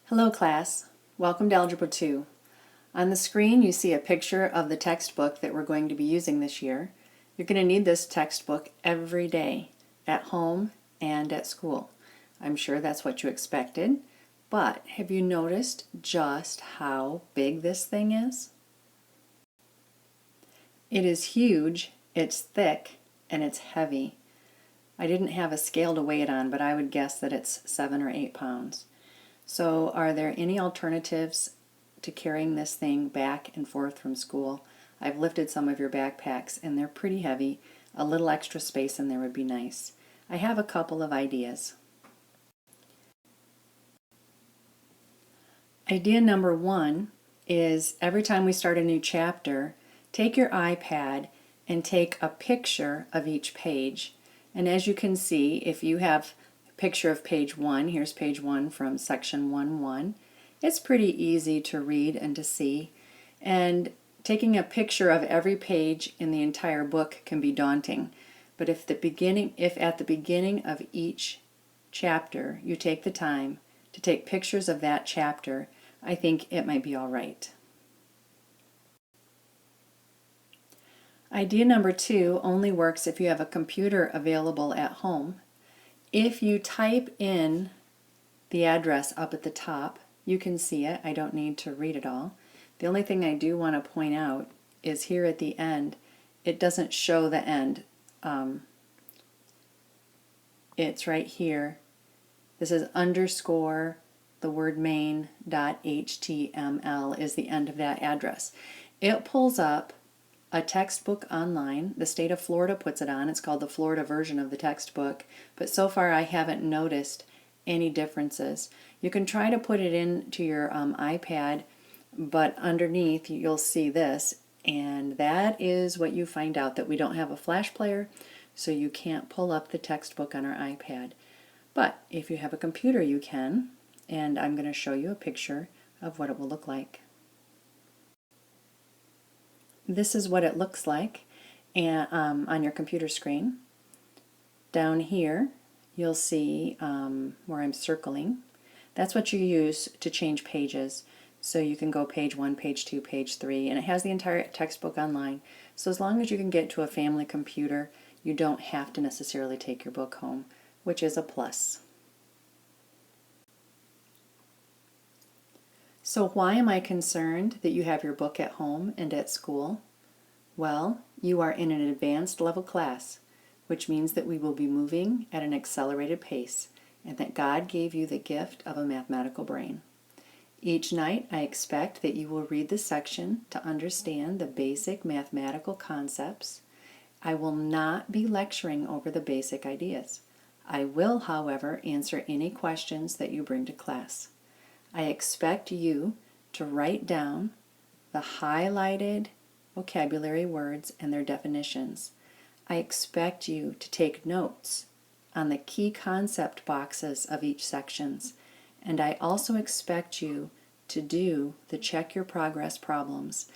Hello class, welcome to Algebra 2. On the screen you see a picture of the textbook that we're going to be using this year. You're going to need this textbook every day, at home and at school. I'm sure that's what you expected, but have you noticed just how big this thing is? It is huge, it's thick, and it's heavy. I didn't have a scale to weigh it on, but I would guess that it's 7 or 8 pounds. So are there any alternatives to carrying this thing back and forth from school? I've lifted some of your backpacks and they're pretty heavy. A little extra space in there would be nice. I have a couple of ideas. Idea number 1 is every time we start a new chapter, take your iPad and take a picture of each page. And as you can see, if you have picture of page 1. Here's page 1 from section 1.1. It's pretty easy to read and to see, and taking a picture of every page in the entire book can be daunting. But if at the beginning of each chapter you take the time to take pictures of that chapter, I think it might be all right. Idea number 2 only works if you have a computer available at home. If you type in the address up at the top, you can see it. I don't need to read it all. The only thing I do want to point out is here at the end, it doesn't show the end. It's right here. This is underscore the word main.html is the end of that address. It pulls up a textbook online. The state of Florida puts it on. It's called the Florida version of the textbook, but so far I haven't noticed any differences. You can try to put it into your iPad, but underneath you'll see this, and that is what you find out, that we don't have a flash player, so you can't pull up the textbook on our iPad. But if you have a computer you can, and I'm going to show you a picture of what it will look like. This is what it looks like on your computer screen. Down here you'll see where I'm circling. That's what you use to change pages. So you can go page 1, page 2, page 3, and it has the entire textbook online. So as long as you can get to a family computer, you don't have to necessarily take your book home, which is a plus. So why am I concerned that you have your book at home and at school? Well, you are in an advanced level class, which means that we will be moving at an accelerated pace and that God gave you the gift of a mathematical brain. Each night I expect that you will read the section to understand the basic mathematical concepts. I will not be lecturing over the basic ideas. I will, however, answer any questions that you bring to class. I expect you to write down the highlighted vocabulary words and their definitions. I expect you to take notes on the key concept boxes of each sections, and I also expect you to do the check your progress problems.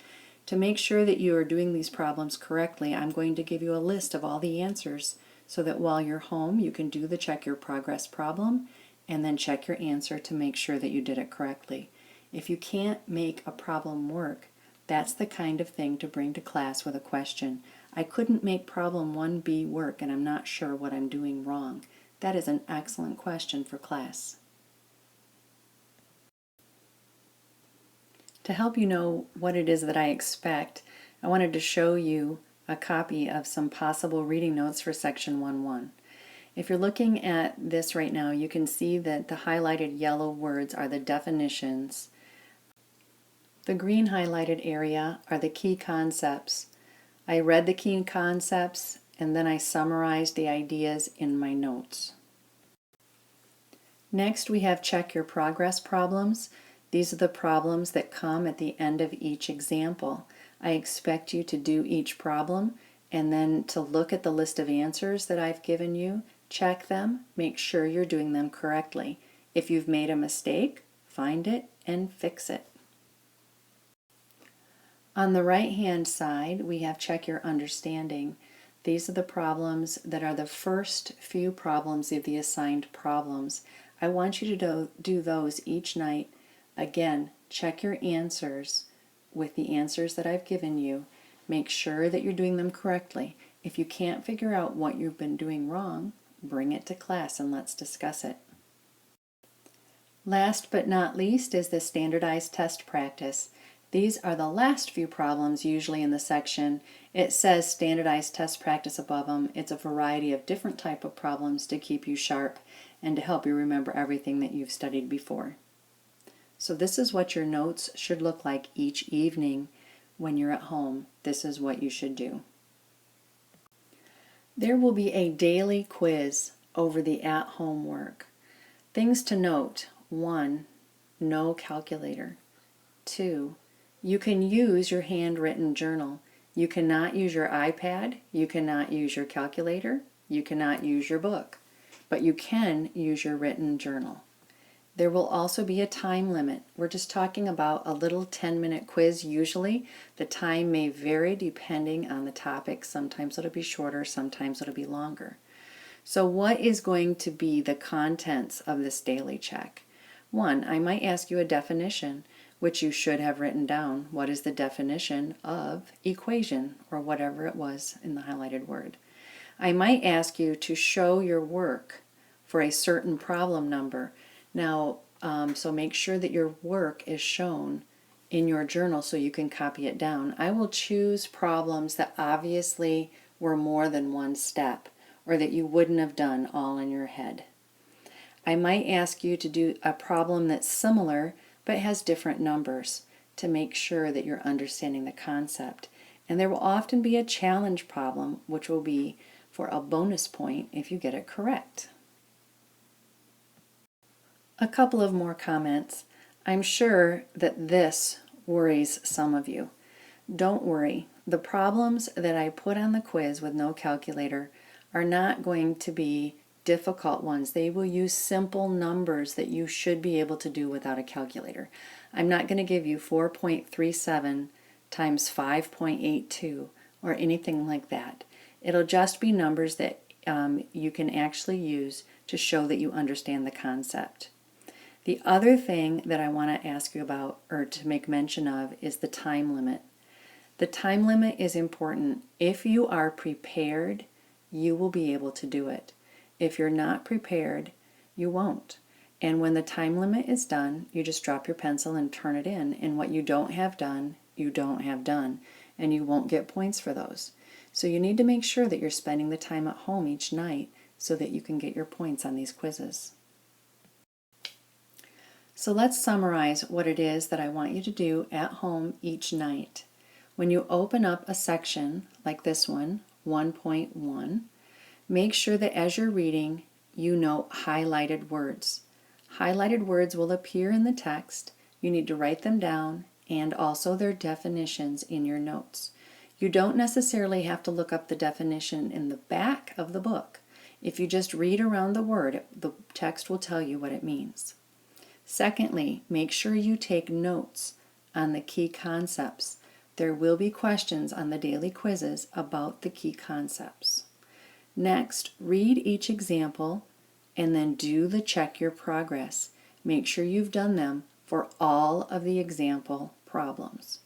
To make sure that you are doing these problems correctly, I'm going to give you a list of all the answers so that while you're home you can do the check your progress problem and then check your answer to make sure that you did it correctly. If you can't make a problem work, that's the kind of thing to bring to class with a question. I couldn't make problem 1B work and I'm not sure what I'm doing wrong. That is an excellent question for class. To help you know what it is that I expect, I wanted to show you a copy of some possible reading notes for section 1.1. If you're looking at this right now, you can see that the highlighted yellow words are the definitions. The green highlighted area are the key concepts. I read the key concepts and then I summarized the ideas in my notes. Next we have check your progress problems. These are the problems that come at the end of each example. I expect you to do each problem and then to look at the list of answers that I've given you, check them, make sure you're doing them correctly. If you've made a mistake, find it and fix it. On the right hand side we have check your understanding. These are the problems that are the first few problems of the assigned problems. I want you to do those each night Again, check your answers with the answers that I've given you. Make sure that you're doing them correctly. If you can't figure out what you've been doing wrong, bring it to class and let's discuss it. Last but not least is the standardized test practice. These are the last few problems usually in the section. It says standardized test practice above them. It's a variety of different type of problems to keep you sharp and to help you remember everything that you've studied before. So this is what your notes should look like each evening when you're at home. This is what you should do. There will be a daily quiz over the at-home work. Things to note: 1. No calculator. 2. You can use your handwritten journal. You cannot use your iPad, you cannot use your calculator, you cannot use your book, but you can use your written journal. There will also be a time limit. We're just talking about a little 10-minute quiz usually. The time may vary depending on the topic. Sometimes it'll be shorter, sometimes it'll be longer. So what is going to be the contents of this daily check? 1, I might ask you a definition, which you should have written down. What is the definition of equation, or whatever it was in the highlighted word? I might ask you to show your work for a certain problem number. Now, so make sure that your work is shown in your journal so you can copy it down. I will choose problems that obviously were more than one step, or that you wouldn't have done all in your head. I might ask you to do a problem that's similar but has different numbers to make sure that you're understanding the concept. And there will often be a challenge problem, which will be for a bonus point if you get it correct. A couple of more comments. I'm sure that this worries some of you. Don't worry. The problems that I put on the quiz with no calculator are not going to be difficult ones. They will use simple numbers that you should be able to do without a calculator. I'm not going to give you 4.37 times 5.82 or anything like that. It'll just be numbers that you can actually use to show that you understand the concept. The other thing that I want to ask you about, or to make mention of, is the time limit. The time limit is important. If you are prepared, you will be able to do it. If you're not prepared, you won't. And when the time limit is done, you just drop your pencil and turn it in. And what you don't have done, you don't have done. And you won't get points for those. So you need to make sure that you're spending the time at home each night so that you can get your points on these quizzes. So let's summarize what it is that I want you to do at home each night. When you open up a section like this one, 1.1, make sure that as you're reading, you note highlighted words. Highlighted words will appear in the text. You need to write them down, and also their definitions in your notes. You don't necessarily have to look up the definition in the back of the book. If you just read around the word, the text will tell you what it means. Secondly, make sure you take notes on the key concepts. There will be questions on the daily quizzes about the key concepts. Next, read each example and then do the check your progress. Make sure you've done them for all of the example problems.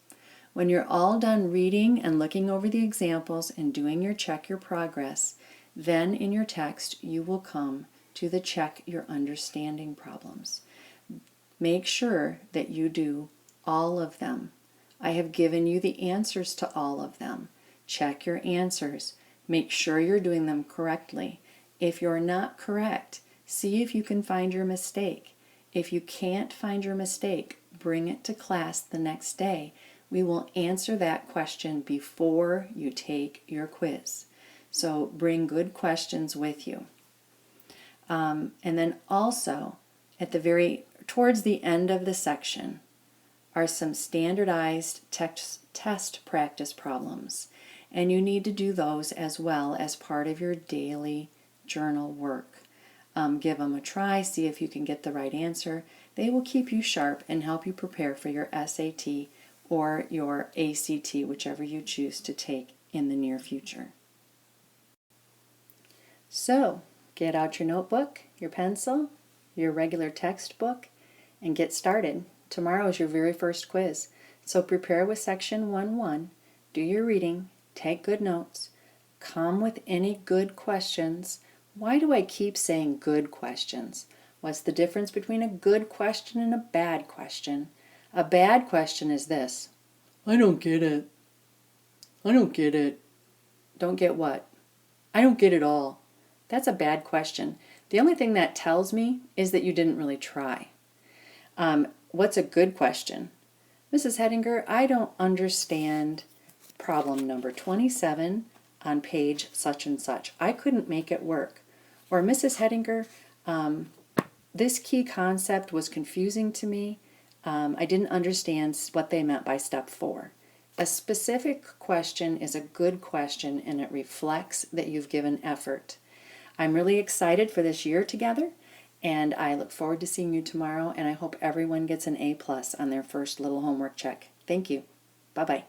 When you're all done reading and looking over the examples and doing your check your progress, then in your text you will come to the check your understanding problems. Make sure that you do all of them. I have given you the answers to all of them. Check your answers. Make sure you're doing them correctly. If you're not correct, see if you can find your mistake. If you can't find your mistake, bring it to class the next day. We will answer that question before you take your quiz. So bring good questions with you. And then also, towards the end of the section are some standardized test practice problems. And you need to do those as well as part of your daily journal work. Give them a try, see if you can get the right answer. They will keep you sharp and help you prepare for your SAT or your ACT, whichever you choose to take in the near future. So, get out your notebook, your pencil, your regular textbook, and get started. tomorrow is your very first quiz. So prepare with section 1-1, do your reading, take good notes, come with any good questions. Why do I keep saying good questions? What's the difference between a good question and a bad question? A bad question is this: I don't get it. I don't get it. Don't get what? I don't get it all. That's a bad question. The only thing that tells me is that you didn't really try. What's a good question? Mrs. Hedinger, I don't understand problem number 27 on page such and such. I couldn't make it work. Or Mrs. Hedinger, this key concept was confusing to me. I didn't understand what they meant by step 4. A specific question is a good question, and it reflects that you've given effort. I'm really excited for this year together, and I look forward to seeing you tomorrow, and I hope everyone gets an A+ on their first little homework check. Thank you. Bye-bye.